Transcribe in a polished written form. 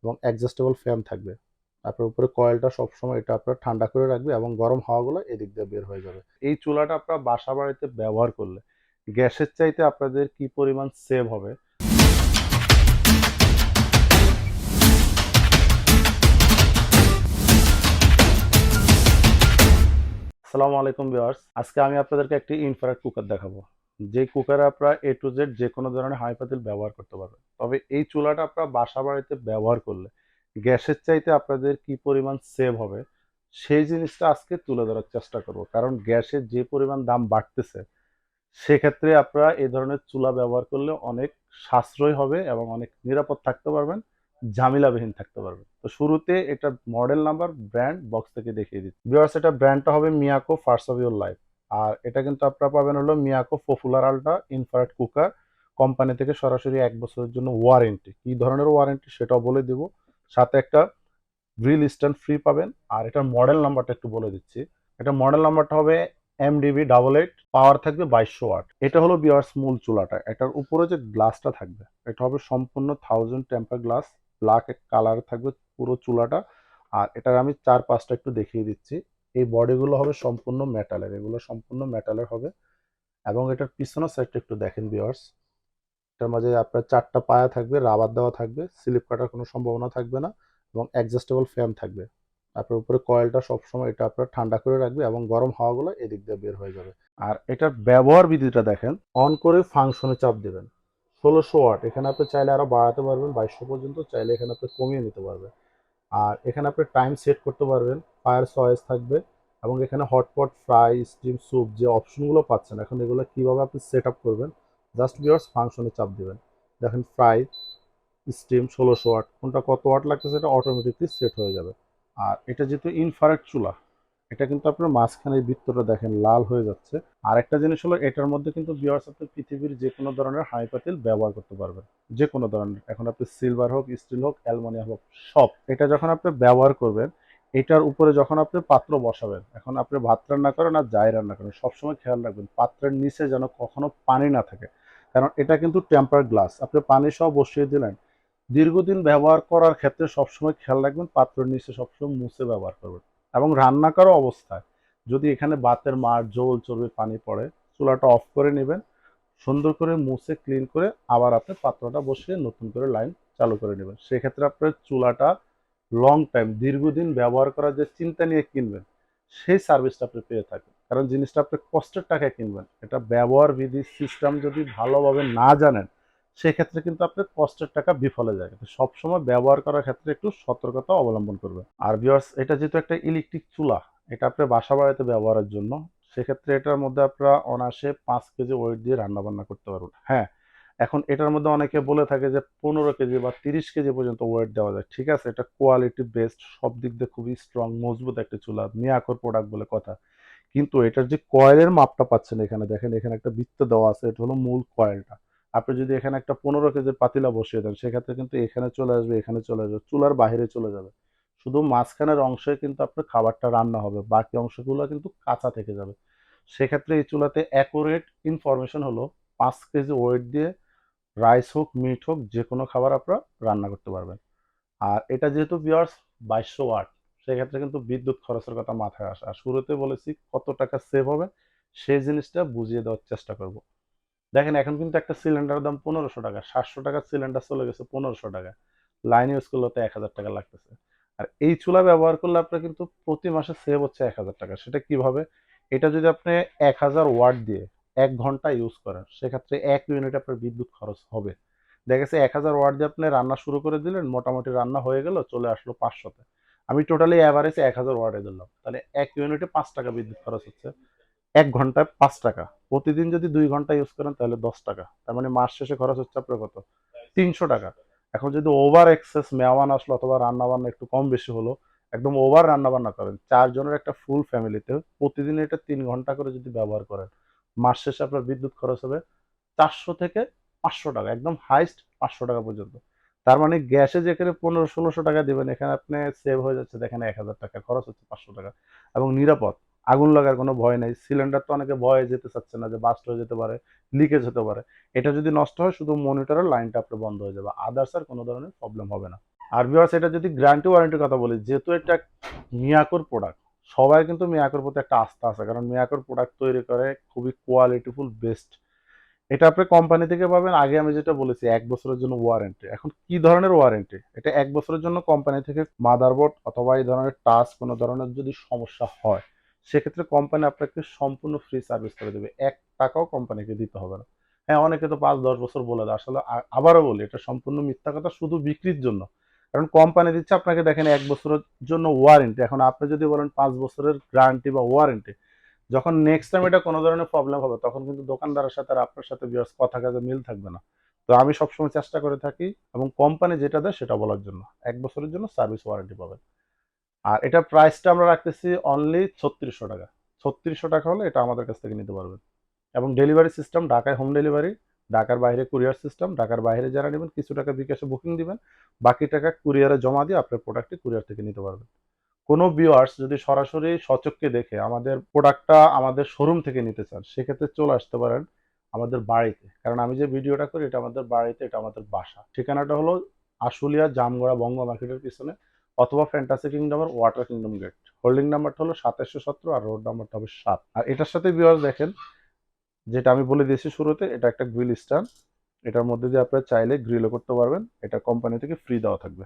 এবং adjustable fan থাকবে। আপনার উপরে কয়েলটা সবসময় এটা আপনার ঠান্ডা করে রাখবে এবং গরম হাওয়াগুলো এদিক দিয়ে বের হয়ে যাবে। এই চুলাটা আপনার বাসা বাড়িতে ব্যবহার করলে গ্যাসের চাইতে আপনাদের কি পরিমাণ সেভ হবে। আসসালামু আলাইকুম ভিউয়ার্স, আজকে আমি আপনাদেরকে একটি ইনফ্রারেড কুকার দেখাবো। যে কুকারে আপনারা এ টু জেড যে কোনো ধরনের হাঁড়ি পাতিল ব্যবহার করতে পারবেন। তবে এই চুলাটা আপনারা বাসা বাড়িতে ব্যবহার করলে গ্যাসের চাইতে আপনাদের কি পরিমাণ সেভ হবে সেই জিনিসটা আজকে তুলে ধরার চেষ্টা করব। কারণ গ্যাসের যে পরিমাণ দাম বাড়তেছে, সেক্ষেত্রে আপনারা এই ধরনের চুলা ব্যবহার করলে অনেক সাশ্রয় হবে এবং অনেক নিরাপদ থাকতে পারবেন, ঝামেলাবিহীন থাকতে পারবেন। তো শুরুতে এটা মডেল নাম্বার, ব্র্যান্ড বক্স থেকে দেখিয়ে দিচ্ছি ভিউয়ার্স। এটা ব্র্যান্ডটা হবে Miyako first of your life. আর এটা কিন্তু আপনারা পাবেন হলো Miyako popular ultra infrared cooker. Company থেকে সরাসরি 1 বছরের জন্য ওয়ারেন্টি, কি ধরনের ওয়ারেন্টি সেটাও বলে দিব। সাথে একটা গ্রিল স্ট্যান্ড ফ্রি পাবেন। আর এটার মডেল নাম্বারটা একটু বলে দিচ্ছি। এটা মডেল নাম্বারটা হবে MDB 88, পাওয়ার থাকবে 2200 ওয়াট। এটা হলো বিয়ার্স মূল চুলাটা। এটার উপরে যে গ্লাসটা থাকবে এটা হবে সম্পূর্ণ 1000 টেম্পার গ্লাস, ব্ল্যাক কালার থাকবে পুরো চুলাটা। আর এটার আমি 4-5টা একটু দেখিয়ে দিচ্ছি। এই বডিগুলো হবে সম্পূর্ণ মেটালের, এগুলো সম্পূর্ণ মেটালের হবে। এবং এটার পিছনের সাইডটা একটু দেখেন বিয়ার্স। এটার মাঝে আপনার 4টা পায়া থাকবে, রাবার দেওয়া থাকবে, স্লিপ কাটার কোনো সম্ভাবনা থাকবে না এবং অ্যাডজাস্টেবল ফ্যান থাকবে। আপনার উপরে কয়েলটা সবসময় এটা আপনার ঠান্ডা করে রাখবে এবং গরম হাওয়াগুলো এদিক দিয়ে বের হয়ে যাবে। আর এটার ব্যবহার বিধিটা দেখেন, অন করে ফাংশনে চাপ দেবেন। 1600 ওয়াট, এখানে আপনি চাইলে আরো বাড়াতে পারবেন 2200 পর্যন্ত, চাইলে এখানে আপনি কমিয়ে নিতে পারবেন। আর এখানে আপনি টাইম সেট করতে পারবেন, ফায়ার চয়েস থাকবে এবং এখানে হটপট, ফ্রাই, স্টিম, স্যুপ যে অপশনগুলো পাচ্ছেন, এখন এগুলো কিভাবে আপনি সেট আপ করবেন, জাস্ট বিয়ার্স ফাংশনে চাপ দিবেন। দেখেন ফ্রাই, স্টিম, 1600 ওয়াট, কোনটা কত ওয়াট লাগতেছে এটা অটোমেটিকলি সেট হয়ে যাবে। আর এটা যেহেতু ইনফ্রারেড চুলা, এটা কিন্তু আপনার মাঝখানে বৃত্তটা দেখেন লাল হয়ে যাচ্ছে। আর একটা জিনিস হলো এটার মধ্যে কিন্তু ভিউয়ার্স আপনি পৃথিবীর যে কোনো ধরনের হাঁড়ি পাতিল ব্যবহার করতে পারবেন, যে কোনো ধরনের। এখন আপনি সিলভার হোক, স্টিল হোক, অ্যালুমিনিয়াম হোক, সব। এটা যখন আপনি ব্যবহার করবেন, এটার উপরে যখন আপনি পাত্র বসাবেন, এখন আপনি ভাত রান্না করেন আর যাই রান্না করেন, সবসময় খেয়াল রাখবেন পাত্রের নিচে যেন কখনো পানি না থাকে। কারণ এটা কিন্তু টেম্পার গ্লাস, আপনি পানি সহ বসিয়ে দিলেন, দীর্ঘদিন ব্যবহার করার ক্ষেত্রে সবসময় খেয়াল রাখবেন পাত্রের নিচে সবসময় মুছে ব্যবহার করবেন। এবং রান্না করা অবস্থায় যদি এখানে বাতের মার, জল, চর্বি, পানি পড়ে, চুলাটা অফ করে নেবেন, সুন্দর করে মুছে ক্লিন করে আবার আপনি পাত্রটা বসিয়ে নতুন করে লাইন চালু করে নেবেন। সেক্ষেত্রে আপনার চুলাটা লং টাইম, দীর্ঘদিন ব্যবহার করার যে চিন্তা নিয়ে কিনবেন, সেই সার্ভিসটা আপনি পেয়ে থাকেন। কারণ জিনিসটা আপনি কষ্টের টাকায় কিনবেন, এটা ব্যবহার বিধি সিস্টেম যদি ভালোভাবে না জানেন, সেক্ষেত্রে কিন্তু আপনার কষ্টের টাকা বিফলে যায়। সবসময় ব্যবহার করার ক্ষেত্রে একটু সতর্কতা অবলম্বন করবেন। আর ভিউয়ার্স, এটা যেহেতু একটা ইলেকট্রিক চুলা, এটা আপনার বাসা বাড়িতে ব্যবহারের জন্য, সেক্ষেত্রে এটার মধ্যে আপনারা অনায়াসে 5 কেজি ওয়েট দিয়ে রান্না বান্না করতে পারবেন। হ্যাঁ, এখন এটার মধ্যে অনেকে বলে থাকে যে 15 কেজি বা 30 কেজি পর্যন্ত ওয়েট দেওয়া যায়। ঠিক আছে, এটা কোয়ালিটি বেস্ট, সব দিক দিয়ে খুবই স্ট্রং মজবুত একটা চুলা, মিয়াকোর প্রোডাক্ট বলে কথা। কিন্তু এটার যে কয়েলের মাপটা পাচ্ছেন, এখানে দেখেন, এখানে একটা বৃত্ত দেওয়া আছে, এটা হলো মূল কয়েলটা। আপনি যদি এখানে একটা 15 কেজির পাতিলা বসিয়ে দেন, সেক্ষেত্রে কিন্তু এখানে চলে আসবে, এখানে চলে আসবে, চুলার বাইরে চলে যাবে। শুধু মাঝখানের অংশে কিন্তু আপনার খাবারটা রান্না হবে, বাকি অংশগুলো কিন্তু কাঁচা থেকে যাবে। সেক্ষেত্রে এই চুলাতে অ্যাকুরেট ইনফরমেশন হলো 5 কেজি ওয়েট দিয়ে রাইস হোক, মিট হোক, যে কোনো খাবার আপনারা রান্না করতে পারবেন। আর এটা যেহেতু ভিউয়ার্স 2200 ওয়াট, সেক্ষেত্রে কিন্তু বিদ্যুৎ খরচের কথা মাথায় আসে। আর শুরুতে বলেছি কত টাকা সেভ হবে, সেই জিনিসটা বুঝিয়ে দেওয়ার চেষ্টা করব। দেখেন, এখন কিন্তু একটা সিলিন্ডারের দাম 1500 টাকা, 700 টাকার সিলিন্ডার চলে গেছে 1500 টাকা, লাইন ইউজ করলে তো 1000 টাকা লাগতেছে। আর এই চুলা ব্যবহার করলে আপনার কিন্তু প্রতি মাসে সেভ হচ্ছে 1000 টাকা। সেটা কিভাবে? এটা যদি আপনি 1000 ওয়াট দিয়ে 1 ঘন্টা ইউজ করেন, সেক্ষেত্রে 1 ইউনিট আপনার বিদ্যুৎ খরচ হবে। দেখা গেছে 1000 ওয়াট দিয়ে আপনি রান্না শুরু করে দিলেন, মোটামুটি রান্না হয়ে গেল, চলে আসলো 500-তে। আমি টোটালি অ্যাভারেজ 1000 ওয়াটে দিলাম, তাহলে 1 ইউনিটে 5 টাকা বিদ্যুৎ খরচ হচ্ছে। 1 ঘন্টায় 5 টাকা, প্রতিদিন যদি 2 ঘন্টা ইউজ করেন তাহলে 10 টাকা। তার মানে মাস শেষে খরচ হচ্ছে আপনার কত? 300 টাকা। এখন যদি ওভার এক্সেস মেহমান আসলো অথবা রান্না বান্না একটু কম বেশি হলো, একদম ওভার রান্না বান্না করেন, 4 জনের একটা ফুল ফ্যামিলিতে প্রতিদিন এটা 3 ঘন্টা করে যদি ব্যবহার করেন, মাস শেষে আপনার বিদ্যুৎ খরচ হবে 400 থেকে 500 টাকা, একদম হাইস্ট 500 টাকা পর্যন্ত। তার মানে গ্যাসে যেখানে 1500-1600 টাকা দিবেন, এখানে আপনি সেভ হয়ে যাচ্ছে দেখেন 1000 টাকা, খরচ হচ্ছে 500 টাকা। এবং নিরাপদ, আগুন লাগার কোনো ভয় নেই। সিলিন্ডার তো অনেকে ভয়ে যেতে চাচ্ছে না যে বাস্ট হয়ে যেতে পারে, লিকেজ হতে পারে। এটা যদি নষ্ট হয়, শুধু মনিটরের লাইনটা আপনার বন্ধ হয়ে যাবে, আদার্স আর কোনো ধরনের প্রবলেম হবে না। আর ভিউয়ার্স, এটা যদি গ্যারান্টি ওয়ারেন্টির কথা বলি, যেহেতু এটা মিয়াকোর প্রোডাক্ট, সবাই কিন্তু মিয়াকোর প্রতি একটা আস্থা আছে, কারণ মিয়াকোর প্রোডাক্ট তৈরি করে খুবই কোয়ালিটিফুল, বেস্ট। এটা আপনি কোম্পানি থেকে পাবেন। আগে আমি যেটা বলেছি 1 বছরের জন্য ওয়ারেন্টি। এখন কি ধরনের ওয়ারেন্টি? এটা 1 বছরের জন্য কোম্পানি থেকে মাদারবোর্ড অথবা এই ধরনের টাচ কোনো ধরনের যদি সমস্যা হয়, সেক্ষেত্রে কোম্পানি আপনাকে সম্পূর্ণ ফ্রি সার্ভিস করে দেবে। 1 টাকাও কোম্পানিকে দিতে হবে না। হ্যাঁ, অনেকে তো 5-10 বছর বলে দেয়, আসলে আবারও বলি, এটা সম্পূর্ণ মিথ্যা কথা, শুধু বিক্রির জন্য। কারণ কোম্পানি দিচ্ছে আপনাকে, দেখেন, 1 বছরের জন্য ওয়ারেন্টি। এখন আপনি যদি বলেন 5 বছরের গ্যারান্টি বা ওয়ারেন্টি, যখন নেক্সট টাইম এটা কোনো ধরনের প্রবলেম হবে, তখন কিন্তু দোকানদারের সাথে আর আপনার সাথে বিয়ার্স কথা কাজে মিল থাকবে না। তো আমি সবসময় চেষ্টা করে থাকি এবং কোম্পানি যেটা দেয় সেটা বলার জন্য, 1 বছরের জন্য সার্ভিস ওয়ারেন্টি পাবেন। আর এটা প্রাইসটা আমরা রাখতেছি অনলি 3600 টাকা। 3600 টাকা হলে এটা আমাদের কাছ থেকে নিতে পারবেন। এবং ডেলিভারি সিস্টেম ঢাকায় হোম ডেলিভারি, ঢাকার বাইরে কুরিয়ার সিস্টেম। ঢাকার বাইরে যারা নেবেন কিছু টাকা বিকাশে বুকিং দিবেন, বাকি টাকা কুরিয়ারে জমা দিয়ে আপনার প্রোডাক্টটি কুরিয়ার থেকে নিতে পারবেন। কোনো ভিউয়ার্স যদি সরাসরি সচক্ষে দেখে আমাদের প্রোডাক্টটা আমাদের শোরুম থেকে নিতে চান, সেক্ষেত্রে চলে আসতে পারেন আমাদের বাড়িতে। কারণ আমি যে ভিডিওটা করি এটা আমাদের বাড়িতে, এটা আমাদের বাসা। ঠিকানাটা হলো আশুলিয়া জামগড়া বঙ্গ মার্কেটের পিছনে, অথবা ফ্যান্টাসি কিংডমের ওয়াটার কিংডম গেট। হোল্ডিং নাম্বারটা হলো 2717, আর রোড নাম্বারটা হবে 7। আর এটার সাথে ভিউয়ার্স দেখেন, যেটা আমি বলে দিয়েছি শুরুতে, এটা একটা গ্রিল স্ট্যান্ড। এটার মধ্যে দিয়ে আপনারা চাইলে গ্রিলও করতে পারবেন। এটা কোম্পানি থেকে ফ্রি দেওয়া থাকবে।